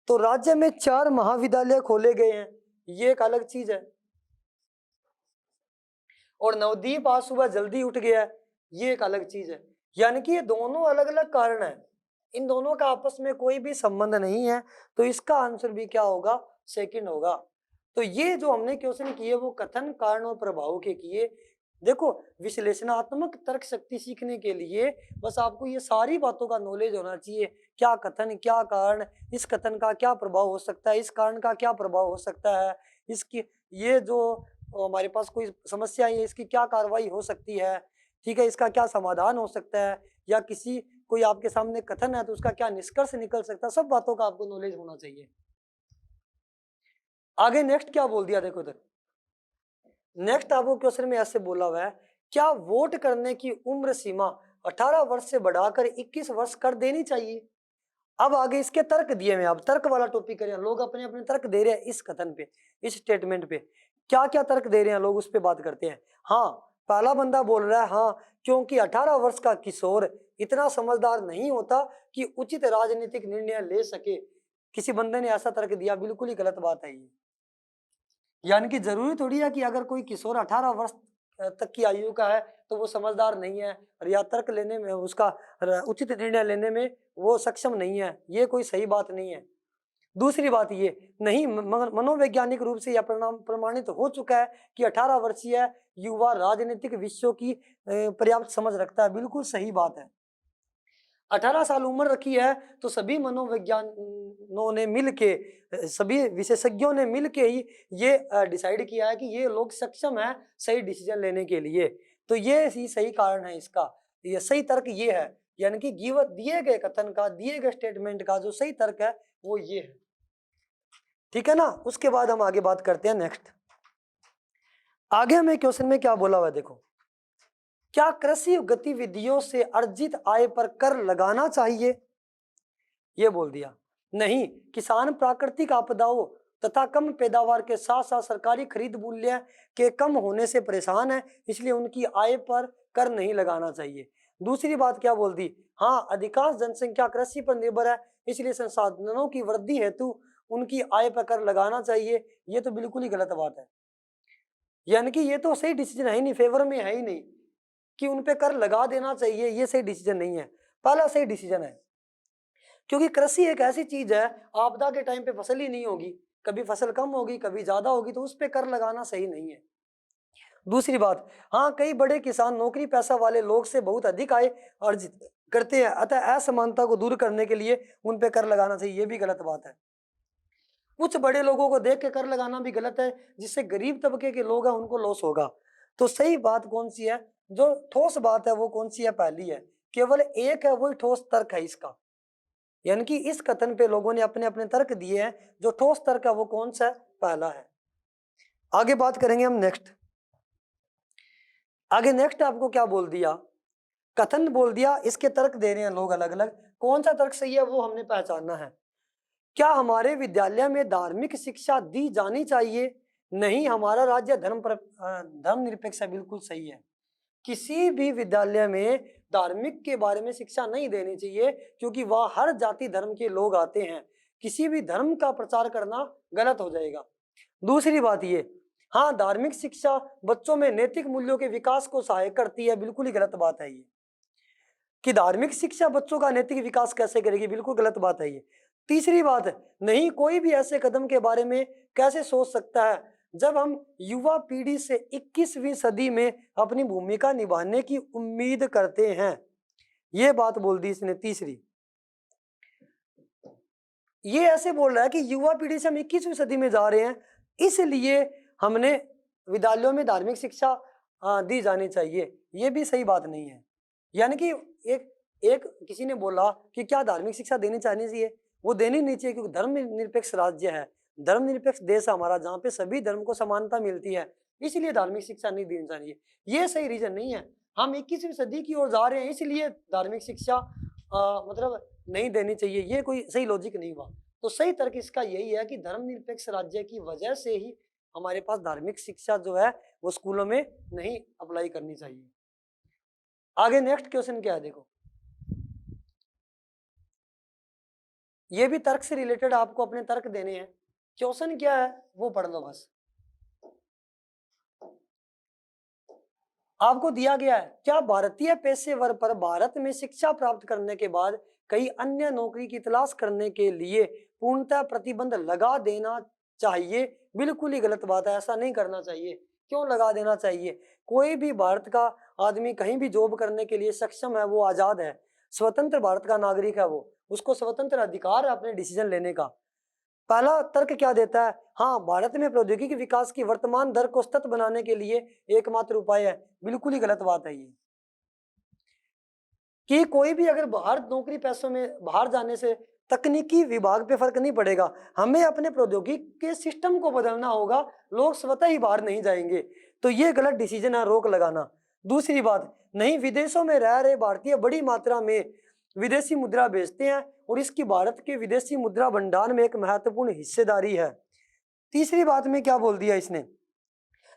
तो राज्य में 4 महाविद्यालय खोले गए हैं, ये एक अलग चीज है, और नवदीप आज सुबह जल्दी उठ गया है, ये एक अलग चीज है। यानी कि ये दोनों अलग अलग कारण है, इन दोनों का आपस में कोई भी संबंध नहीं है। तो इसका आंसर भी क्या होगा, सेकंड होगा। तो ये जो हमने क्वेश्चन किए वो कथन, कारण और प्रभाव के किए। देखो, विश्लेषणात्मक तर्क शक्ति सीखने के लिए बस आपको ये सारी बातों का नॉलेज होना चाहिए, क्या कथन, क्या कारण, इस कथन का क्या प्रभाव हो सकता है, इस कारण का क्या प्रभाव हो सकता है, इसकी ये जो हमारे पास कोई समस्या है इसकी क्या कार्रवाई हो सकती है, ठीक है, इसका क्या समाधान हो सकता है, या किसी कोई आपके सामने कथन है तो उसका क्या निष्कर्ष निकल सकता है, सब बातों का आपको नॉलेज होना चाहिए। आगे नेक्स्ट क्या बोल दिया, देखो इधर नेक्स्ट आपको क्वेश्चन में ऐसे बोला हुआ है, क्या वोट करने की उम्र सीमा 18 वर्ष से बढ़ाकर 21 वर्ष कर देनी चाहिए। अब आगे इसके तर्क दिए हुए, अब तर्क वाला टॉपिक करें, लोग अपने अपने तर्क दे रहे हैं इस कथन पे, इस स्टेटमेंट पे, क्या क्या तर्क दे रहे हैं लोग, उस पे बात करते हैं। हाँ, पहला बंदा बोल रहा है हाँ, क्योंकि 18 वर्ष का किशोर इतना समझदार नहीं होता कि उचित राजनीतिक निर्णय ले सके। किसी बंदे ने ऐसा तर्क दिया, बिल्कुल ही गलत बात है ये। यानी कि जरूरी थोड़ी है कि अगर कोई किशोर 18 वर्ष तक की आयु का है तो वो समझदार नहीं है, और या तर्क लेने में उसका उचित निर्णय लेने में वो सक्षम नहीं है, ये कोई सही बात नहीं है। दूसरी बात ये नहीं, मनोवैज्ञानिक रूप से यह प्रमाणित हो चुका है कि 18 वर्षीय युवा राजनीतिक विषयों की पर्याप्त समझ रखता है, बिल्कुल सही बात है। 18 साल उम्र रखी है तो सभी मनोविज्ञानों ने मिलके, सभी विशेषज्ञों ने मिलके ही ये डिसाइड किया है कि ये लोग सक्षम है सही डिसीजन लेने के लिए। तो ये ही सही कारण है इसका, ये सही तर्क ये है, यानी कि दिए गए कथन का, दिए गए स्टेटमेंट का जो सही तर्क है वो ये है। ठीक है ना, उसके बाद हम आगे बात करते हैं नेक्स्ट। आगे हमें क्वेश्चन में क्या बोला हुआ है, देखो, क्या कृषि गतिविधियों से अर्जित आय पर कर लगाना चाहिए। ये बोल दिया नहीं, किसान प्राकृतिक आपदाओं तथा कम पैदावार के साथ साथ सरकारी खरीद मूल्य के कम होने से परेशान है, इसलिए उनकी आय पर कर नहीं लगाना चाहिए। दूसरी बात क्या बोल दी, हाँ, अधिकांश जनसंख्या कृषि पर निर्भर है, इसलिए संसाधनों की वृद्धि हेतु उनकी आय पर कर लगाना चाहिए। ये तो बिल्कुल ही गलत बात है, यानी कि ये तो सही डिसीजन है ही नहीं, फेवर में है ही नहीं कि उन पे कर लगा देना चाहिए, ये सही डिसीजन नहीं है। पहला सही डिसीजन है, क्योंकि कृषि एक ऐसी चीज है, आपदा के टाइम पे फसल ही नहीं होगी, कभी फसल कम होगी कभी ज्यादा होगी, तो उस पे कर लगाना सही नहीं है। दूसरी बात, हाँ, कई बड़े किसान नौकरी पैसा वाले लोग से बहुत अधिक आय अर्जित करते हैं, अतः असमानता को दूर करने के लिए उन पे कर लगाना चाहिए, ये भी गलत बात है। कुछ बड़े लोगों को देख के कर लगाना भी गलत है, जिससे गरीब तबके के लोग हैं उनको लॉस होगा। तो सही बात कौन सी है, जो ठोस बात है वो कौन सी है, पहली है, केवल एक है, वही ठोस तर्क है इसका। यानी कि इस कथन पे लोगों ने अपने अपने तर्क दिए हैं, जो ठोस तर्क है वो कौन सा है, पहला है। आगे बात करेंगे हम नेक्स्ट। आगे नेक्स्ट आपको क्या बोल दिया, कथन बोल दिया, इसके तर्क दे रहे हैं लोग अलग अलग, कौन सा तर्क सही है वो हमने पहचानना है। क्या हमारे विद्यालय में धार्मिक शिक्षा दी जानी चाहिए। नहीं, हमारा राज्य धर्म निरपेक्ष है, बिल्कुल सही है। किसी भी विद्यालय में धार्मिक के बारे में शिक्षा नहीं देनी चाहिए, क्योंकि वह हर जाति धर्म के लोग आते हैं, किसी भी धर्म का प्रचार करना गलत हो जाएगा। दूसरी बात ये, हाँ, धार्मिक शिक्षा बच्चों में नैतिक मूल्यों के विकास को सहायक करती है, बिल्कुल ही गलत बात है ये, कि धार्मिक शिक्षा बच्चों का नैतिक विकास कैसे करेगी, बिल्कुल गलत बात है ये। तीसरी बात, नहीं, कोई भी ऐसे कदम के बारे में कैसे सोच सकता है जब हम युवा पीढ़ी से 21वीं सदी में अपनी भूमिका निभाने की उम्मीद करते हैं। ये बात बोल दी इसने तीसरी, ये ऐसे बोल रहा है कि युवा पीढ़ी से हम 21वीं सदी में जा रहे हैं, इसलिए हमने विद्यालयों में धार्मिक शिक्षा दी जानी चाहिए। ये भी सही बात नहीं है। यानी कि एक एक किसी ने बोला कि क्या धार्मिक शिक्षा देनी चाहिए? वो देनी नहीं चाहिए, क्योंकि धर्मनिरपेक्ष राज्य है, धर्मनिरपेक्ष देश है हमारा, जहाँ पे सभी धर्म को समानता मिलती है, इसलिए धार्मिक शिक्षा नहीं देनी चाहिए। ये सही रीजन नहीं है। हम 21वीं सदी की ओर जा रहे हैं, इसलिए धार्मिक शिक्षा मतलब नहीं देनी चाहिए, ये कोई सही लॉजिक नहीं हुआ। तो सही तर्क इसका यही है कि धर्मनिरपेक्ष राज्य की वजह से ही हमारे पास धार्मिक शिक्षा जो है वो स्कूलों में नहीं अप्लाई करनी चाहिए। आगे नेक्स्ट क्वेश्चन क्या है, देखो ये भी तर्क से रिलेटेड आपको अपने तर्क देने हैं। क्वेश्चन क्या है वो पढ़ लो बस। आपको दिया गया है, क्या भारतीय पेशेवर पर भारत में शिक्षा प्राप्त करने के बाद कई अन्य नौकरी की तलाश करने के लिए पूर्णतः प्रतिबंध लगा देना चाहिए? बिल्कुल ही गलत बात है, ऐसा नहीं करना चाहिए। क्यों लगा देना चाहिए? कोई भी भारत का आदमी कहीं भी जॉब करने के लिए सक्षम है, वो आजाद है, स्वतंत्र भारत का नागरिक है, वो उसको स्वतंत्र अधिकार है अपने डिसीजन लेने का। पहला तर्क क्या देता है? हाँ, भारत में प्रौद्योगिकी विकास की वर्तमान दर को सतत बनाने के लिए एकमात्र उपाय है। बिल्कुल ही गलत बात है ये, कि कोई भी अगर बाहर नौकरी पैसों में बाहर जाने से तकनीकी विभाग पे फर्क नहीं पड़ेगा, हमें अपने प्रौद्योगिकी के सिस्टम को बदलना होगा, लोग स्वतः ही बाहर नहीं जाएंगे। तो ये गलत डिसीजन है, रोक लगाना। दूसरी बात, नहीं, विदेशों में रह रहे भारतीय बड़ी मात्रा में विदेशी मुद्रा भेजते हैं और इसकी भारत के विदेशी मुद्रा भंडार में एक महत्वपूर्ण हिस्सेदारी है। तीसरी बात में क्या बोल दिया इसने?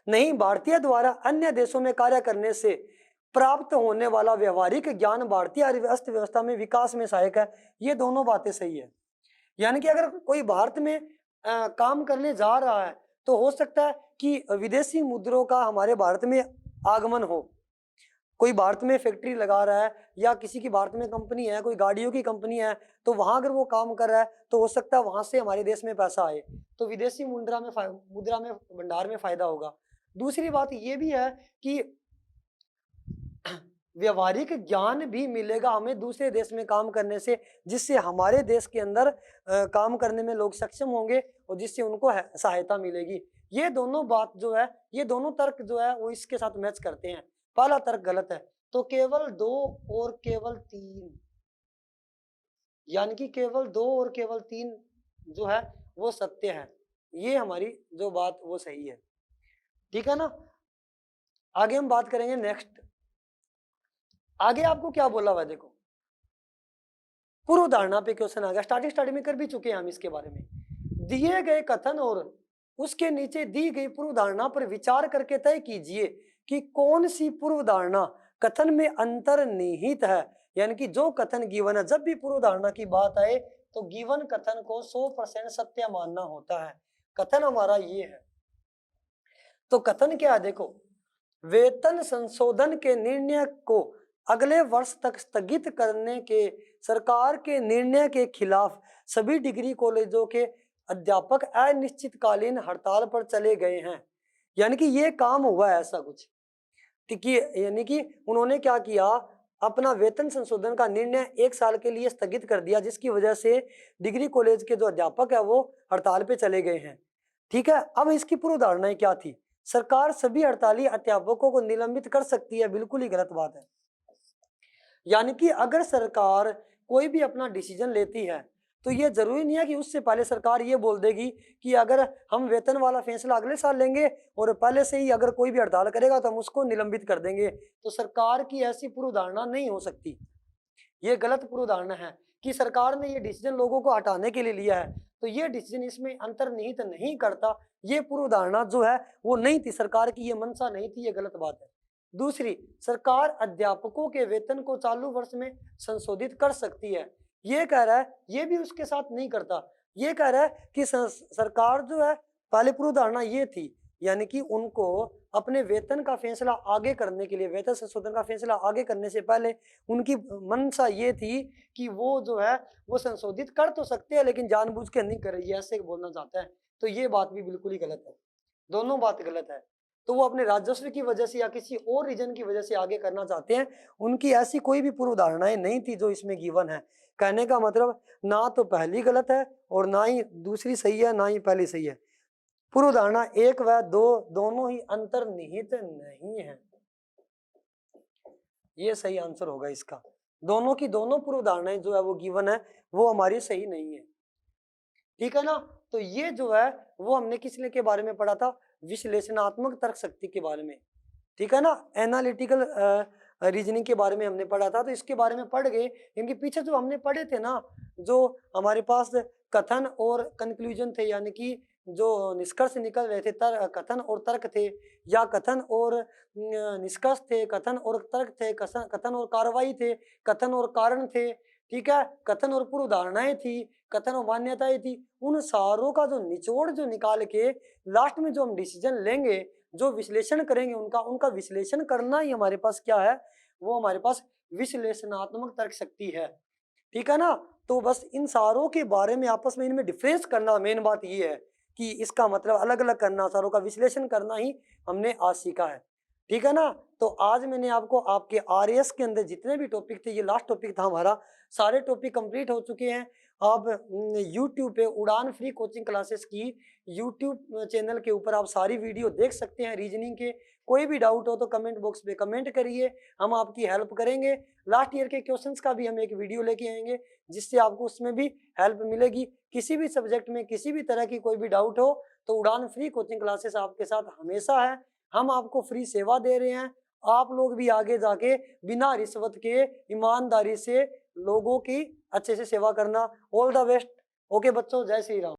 नहीं, भारतीय द्वारा अन्य देशों में कार्य करने से प्राप्त होने वाला व्यवहारिक ज्ञान भारतीय अर्थव्यवस्था में विकास में सहायक है। ये दोनों बातें सही है। यानी कि अगर कोई भारत में काम करने जा रहा है तो हो सकता है कि विदेशी मुद्रों का हमारे भारत में आगमन हो। कोई भारत में फैक्ट्री लगा रहा है या किसी की भारत में कंपनी है, कोई गाड़ियों की कंपनी है, तो वहां अगर वो काम कर रहा है तो हो सकता है वहां से हमारे देश में पैसा आए, तो विदेशी मुद्रा में भंडार में फायदा होगा। दूसरी बात ये भी है कि व्यवहारिक ज्ञान भी मिलेगा हमें दूसरे देश में काम करने से, जिससे हमारे देश के अंदर काम करने में लोग सक्षम होंगे और जिससे उनको सहायता मिलेगी। ये दोनों बात जो है, ये दोनों तर्क जो है वो इसके साथ मैच करते हैं। पहला तर्क गलत है, तो केवल 2 और केवल 3, यानी कि केवल 2 और केवल 3 जो है वो सत्य है। ये हमारी जो बात वो सही है, ठीक है ना। आगे हम बात करेंगे नेक्स्ट। आगे आपको क्या बोला हुआ है, देखो पूर्व धारणा पे क्वेश्चन आ गया। स्टार्टिंग में कर भी चुके हैं हम इसके बारे में। दिए गए कथन और उसके नीचे दी गई पूर्व धारणा पर विचार करके तय कीजिए कि कौन सी पूर्व धारणा कथन में अंतर्निहित है। यानी कि जो कथन गिवन है, जब भी पूर्व धारणा की बात आए तो गिवन कथन को 100% सत्य मानना होता है। कथन हमारा ये है, तो कथन क्या है, देखो वेतन संशोधन के निर्णय को अगले वर्ष तक स्थगित करने के सरकार के निर्णय के खिलाफ सभी डिग्री कॉलेजों के अध्यापक अनिश्चितकालीन हड़ताल पर चले गए हैं। यानी कि ये काम हुआ है ऐसा कुछ, यानी कि उन्होंने क्या किया, अपना वेतन संशोधन का निर्णय 1 साल के लिए स्थगित कर दिया, जिसकी वजह से डिग्री कॉलेज के जो अध्यापक है वो हड़ताल पे चले गए हैं। ठीक है, अब इसकी पूर्व धारणाएं क्या थी? सरकार सभी हड़ताली अध्यापकों को निलंबित कर सकती है। बिल्कुल ही गलत बात है। यानी कि अगर सरकार कोई भी अपना डिसीजन लेती है तो ये जरूरी नहीं है कि उससे पहले सरकार ये बोल देगी कि अगर हम वेतन वाला फैसला अगले साल लेंगे और पहले से ही अगर कोई भी हड़ताल करेगा तो हम उसको निलंबित कर देंगे। तो सरकार की ऐसी पूर्व धारणा नहीं हो सकती। ये गलत पूर्व धारणा है कि सरकार ने ये डिसीजन लोगों को हटाने के लिए लिया है, तो ये डिसीजन इसमें अंतर्निहित नहीं करता। ये पूर्व धारणा जो है वो नहीं थी, सरकार की ये मंशा नहीं थी, ये गलत बात है। दूसरी, सरकार अध्यापकों के वेतन को चालू वर्ष में संशोधित कर सकती है, ये कह रहा है, ये भी उसके साथ नहीं करता। ये कह रहा है कि सरकार जो है, पहले पूर्व धारणा ये थी, यानी कि उनको अपने वेतन का फैसला आगे करने के लिए, वेतन संशोधन का फैसला आगे करने से पहले उनकी मंशा ये थी कि वो जो है वो संशोधित कर तो सकते हैं लेकिन जानबूझ के नहीं कर रही है, ऐसे बोलना चाहता है। तो ये बात भी बिल्कुल ही गलत है, दोनों बात गलत है। तो वो अपने राजस्व की वजह से या किसी और रीजन की वजह से आगे करना चाहते हैं। उनकी ऐसी कोई भी पूर्व धारणाएं नहीं थी जो इसमें गिवन है। कहने का मतलब ना तो पहली गलत है और ना ही दूसरी सही है, ना ही पहली सही है। पूर्व धारणा 1 व 2 दोनों ही अंतर्निहित नहीं है। ये सही आंसर होगा इसका। दोनों की दोनों पूर्व धारणाएं जो है वो गिवन है, वो हमारी सही नहीं है। ठीक है ना? तो ये जो है वो हमने किसने के बारे में पढ़ा था? विश्लेषणात्मक तर्क शक्ति के बारे में। ठीक है ना? एनालिटिकल रीजनिंग के बारे में हमने पढ़ा था, तो इसके बारे में पढ़ गए। इनके पीछे जो हमने पढ़े थे ना, जो हमारे पास कथन और कंक्लूजन थे, यानी कि जो निष्कर्ष निकल रहे थे, कथन और तर्क थे, या कथन और निष्कर्ष थे, कथन और तर्क थे, कथन और कार्रवाई थे, कथन और कारण थे। ठीक है? कथन और पूर्व धारणाएं थी, कथन और मान्यताएं थी। उन सारों का जो निचोड़ जो निकाल के लास्ट में जो हम डिसीजन लेंगे, जो विश्लेषण करेंगे, उनका विश्लेषण करना ही हमारे पास क्या है? वो हमारे पास विश्लेषणात्मक तर्क शक्ति है। ठीक है ना? तो बस इन सारों के बारे में आपस में इनमें डिफरेंस करना, मेन बात ये है कि इसका मतलब अलग अलग करना, सारों का विश्लेषण करना ही हमने आज सीखा है। ठीक है ना? तो आज मैंने आपको आपके आरएएस के अंदर जितने भी टॉपिक थे, ये लास्ट टॉपिक था हमारा, सारे टॉपिक कंप्लीट हो चुके हैं। आप यूट्यूब पे उड़ान फ्री कोचिंग क्लासेस की यूट्यूब चैनल के ऊपर आप सारी वीडियो देख सकते हैं रीजनिंग के। कोई भी डाउट हो तो कमेंट बॉक्स पे कमेंट करिए, हम आपकी हेल्प करेंगे। लास्ट ईयर के क्वेश्चंस का भी हम एक वीडियो लेके आएंगे, जिससे आपको उसमें भी हेल्प मिलेगी। किसी भी सब्जेक्ट में किसी भी तरह की कोई भी डाउट हो तो उड़ान फ्री कोचिंग क्लासेस आपके साथ हमेशा है। हम आपको फ्री सेवा दे रहे हैं। आप लोग भी आगे जाके बिना रिश्वत के ईमानदारी से लोगों की अच्छे से सेवा करना। All the best. ओके बच्चों, जय श्री राम।